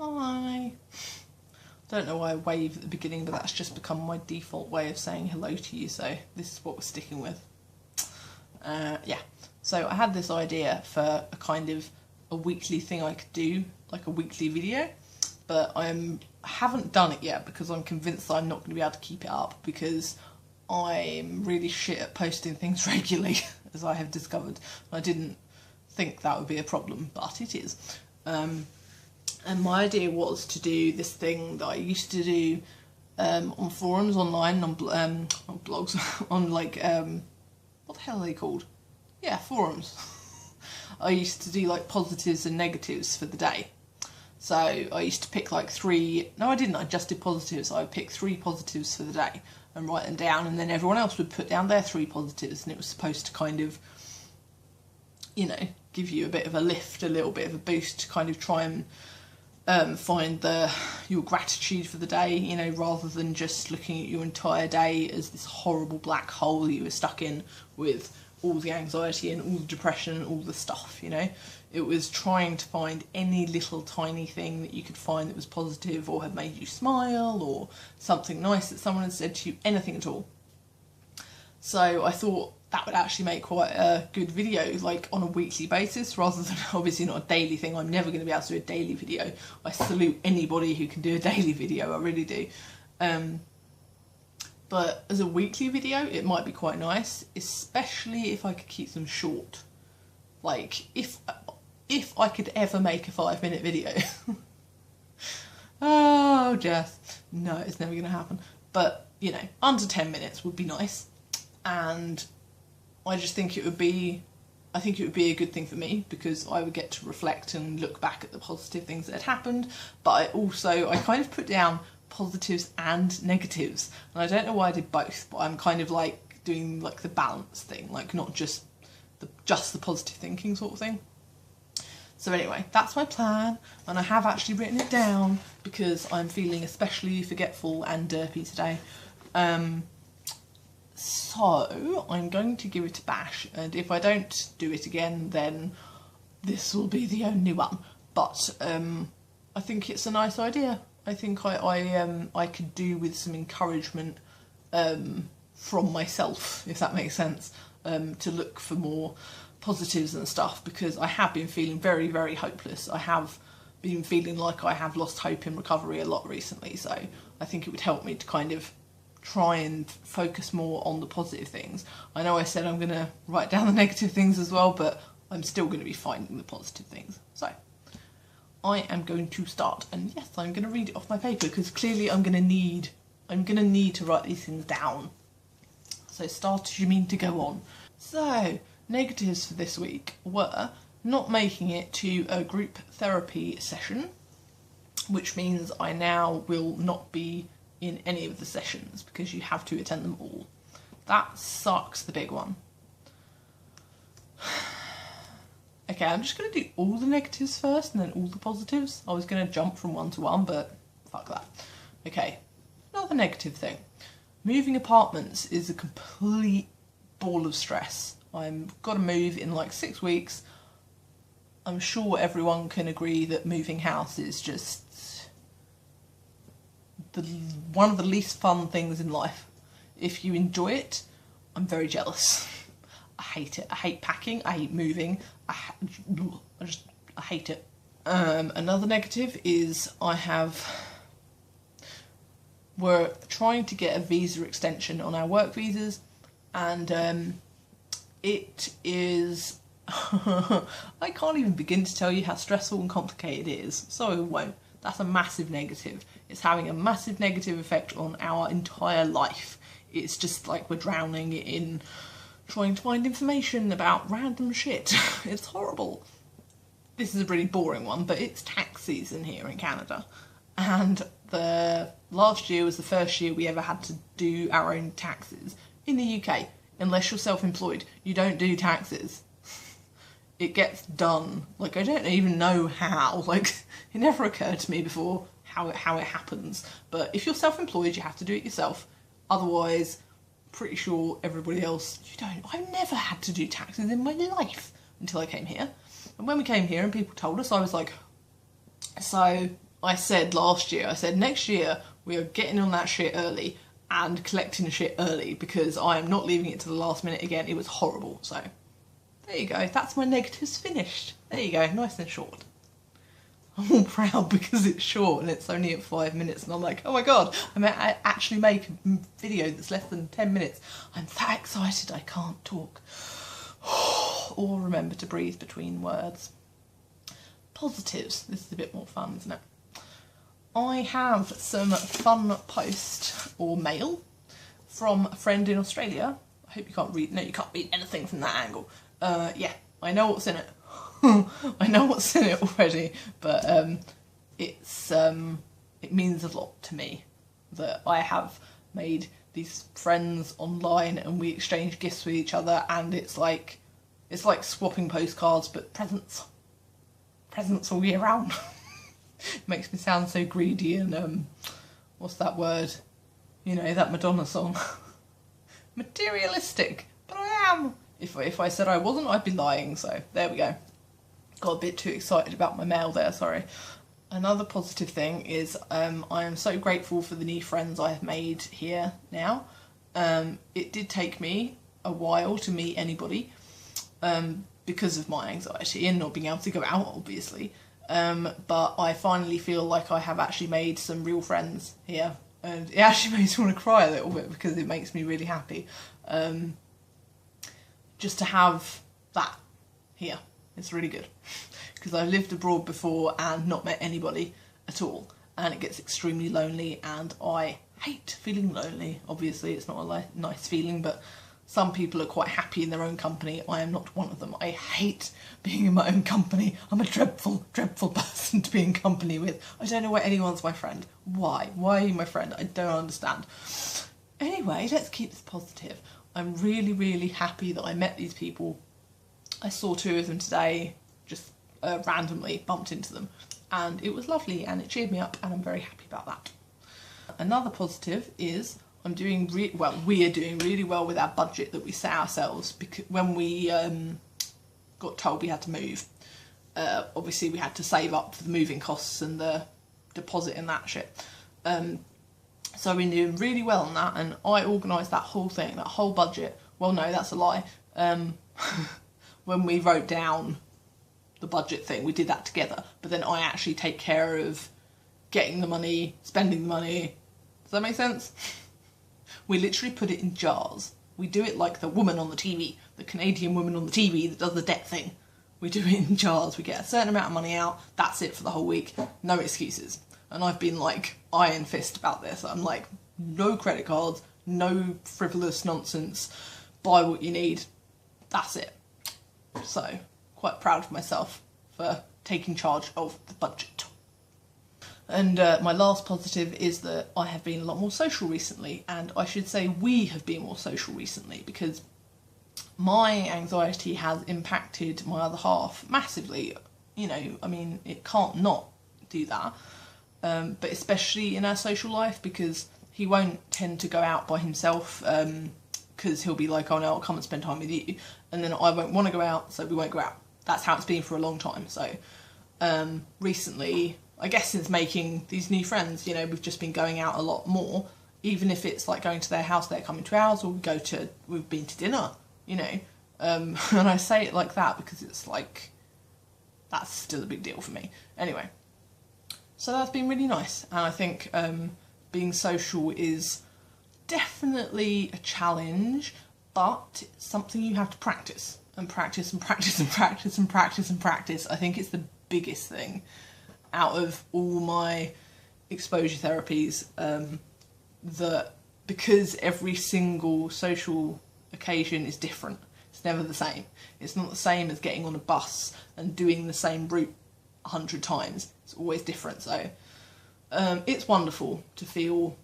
Hi. Don't know why I wave at the beginning, but that's just become my default way of saying hello to you, so this is what we're sticking with. Yeah, so I had this idea for a kind of a weekly thing I could do, like a weekly video, but I haven't done it yet because I'm convinced that I'm not going to be able to keep it up because I'm really shit at posting things regularly, as I have discovered. I didn't think that would be a problem, but it is. And my idea was to do this thing that I used to do on forums online, on blogs, on like, what the hell are they called? Yeah, forums. I used to do like positives and negatives for the day. So I used to pick like no I didn't, I just did positives. I would pick 3 positives for the day and write them down, and then everyone else would put down their 3 positives, and it was supposed to kind of, you know, give you a bit of a lift, a little bit of a boost, to kind of try and find your gratitude for the day, you know, rather than just looking at your entire day as this horrible black hole you were stuck in with all the anxiety and all the depression and all the stuff, you know. It was trying to find any little tiny thing that you could find that was positive or had made you smile, or something nice that someone had said to you, anything at all. So I thought that would actually make quite a good video, like on a weekly basis, rather than obviously not a daily thing. I'm never going to be able to do a daily video. I salute anybody who can do a daily video, I really do. But as a weekly video, it might be quite nice, especially if I could keep them short. Like, if I could ever make a 5-minute video. Oh, Jess. No, it's never going to happen. But, you know, under 10 minutes would be nice. And I just think it would be a good thing for me, because I would get to reflect and look back at the positive things that had happened. But I kind of put down positives and negatives, and I don't know why I did both, but I'm kind of like doing like the balance thing, like not just the positive thinking sort of thing. So anyway, that's my plan, and I have actually written it down because I'm feeling especially forgetful and derpy today. So I'm going to give it a bash, and if I don't do it again, then this will be the only one. But I think it's a nice idea. I think I could do with some encouragement from myself, if that makes sense, to look for more positives and stuff, because I have been feeling very, very hopeless. I have been feeling like I have lost hope in recovery a lot recently, so I think it would help me to kind of try and focus more on the positive things. I know I said I'm going to write down the negative things as well, but I'm still going to be finding the positive things. So I am going to start, and yes, I'm going to read it off my paper, because clearly I'm going to need to write these things down. So start as you mean to go on. So negatives for this week were not making it to a group therapy session, which means I now will not be in any of the sessions because you have to attend them all. That sucks, the big one. Okay, I'm just going to do all the negatives first and then all the positives. I was going to jump from one to one, but fuck that. Okay, another negative thing. Moving apartments is a complete ball of stress. I've got to move in like 6 weeks. I'm sure everyone can agree that moving house is just one of the least fun things in life. If you enjoy it, I'm very jealous. I hate it. I hate packing. I hate moving. I hate it. Another negative is we're trying to get a visa extension on our work visas, and it is I can't even begin to tell you how stressful and complicated it is, so I won't. That's a massive negative. It's having a massive negative effect on our entire life. It's just like we're drowning in trying to find information about random shit. It's horrible. This is a really boring one, but it's tax season here in Canada. And the last year was the first year we ever had to do our own taxes. In the UK, unless you're self-employed, you don't do taxes. It gets done. Like, I don't even know how. Like, it never occurred to me before how it happens. But if you're self-employed, you have to do it yourself. Otherwise, pretty sure everybody else, you don't. I've never had to do taxes in my life until I came here. And when we came here and people told us, I was like, so I said last year, I said next year we are getting on that shit early and collecting the shit early, because I am not leaving it to the last minute again. It was horrible. So there you go. That's my negatives finished. There you go. Nice and short. I'm all proud because it's short and it's only at 5 minutes, and I'm like, oh my god, I actually make a video that's less than 10 minutes. I'm that excited I can't talk or remember to breathe between words. Positives. This is a bit more fun, isn't it? I have some fun post or mail from a friend in Australia. I hope you can't read. No, you can't read anything from that angle. Yeah, I know what's in it. I know what's in it already, but it means a lot to me that I have made these friends online and we exchange gifts with each other, and it's like swapping postcards but presents all year round. It makes me sound so greedy and what's that word? You know, that Madonna song. Materialistic, but I am. If I said I wasn't, I'd be lying. So there we go. Got a bit too excited about my mail there, sorry. Another positive thing is I am so grateful for the new friends I have made here now. It did take me a while to meet anybody because of my anxiety and not being able to go out, obviously. But I finally feel like I have actually made some real friends here. And it actually makes me want to cry a little bit because it makes me really happy. Just to have that here. It's really good. Because I've lived abroad before and not met anybody at all. And it gets extremely lonely, and I hate feeling lonely. Obviously, it's not a nice feeling, but some people are quite happy in their own company. I am not one of them. I hate being in my own company. I'm a dreadful, dreadful person to be in company with. I don't know why anyone's my friend. Why? Why are you my friend? I don't understand. Anyway, let's keep this positive. I'm really, really happy that I met these people. I saw 2 of them today, just randomly bumped into them, and it was lovely and it cheered me up, and I'm very happy about that. Another positive is I'm doing we are doing really well with our budget that we set ourselves, because when we got told we had to move, obviously we had to save up for the moving costs and the deposit and that shit. So we're doing really well on that, and I organised that whole thing, that whole budget. Well, no, that's a lie. When we wrote down the budget thing, we did that together, but then I actually take care of getting the money, spending the money. Does that make sense? We literally put it in jars. We do it like the woman on the TV, the Canadian woman on the TV that does the debt thing. We do it in jars. We get a certain amount of money out. That's it for the whole week. No excuses. And I've been like iron fist about this. I'm like, no credit cards, no frivolous nonsense. Buy what you need. That's it. So, quite proud of myself for taking charge of the budget. And my last positive is that I have been a lot more social recently, and I should say we have been more social recently, because my anxiety has impacted my other half massively. You know, I mean, it can't not do that, but especially in our social life, because he won't tend to go out by himself, because he'll be like, oh no, I'll come and spend time with you, and then I won't want to go out, so we won't go out. That's how it's been for a long time. So recently, I guess since making these new friends, you know, we've just been going out a lot more, even if it's like going to their house, they're coming to ours, or we've been to dinner, you know. And I say it like that because it's like, that's still a big deal for me. Anyway, so that's been really nice, and I think being social is definitely a challenge, but it's something you have to practice and practice and practice and practice and practice and practice. I think it's the biggest thing out of all my exposure therapies, that because every single social occasion is different. It's never the same. It's not the same as getting on a bus and doing the same route 100 times. It's always different. So it's wonderful to feel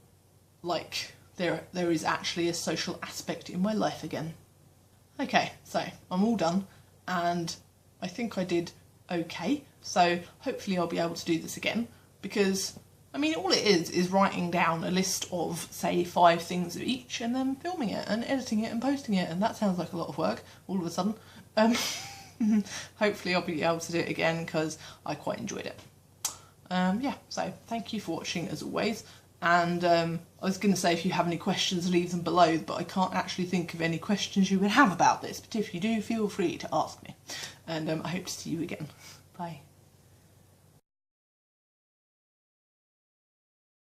like there is actually a social aspect in my life again. Okay, so I'm all done, and I think I did okay. So hopefully I'll be able to do this again, because I mean, all it is writing down a list of, say, 5 things of each, and then filming it and editing it and posting it, and that sounds like a lot of work all of a sudden. Hopefully I'll be able to do it again, because I quite enjoyed it. yeah, so thank you for watching as always. And I was going to say, if you have any questions, leave them below, but I can't actually think of any questions you would have about this. But if you do, feel free to ask me. And I hope to see you again. Bye.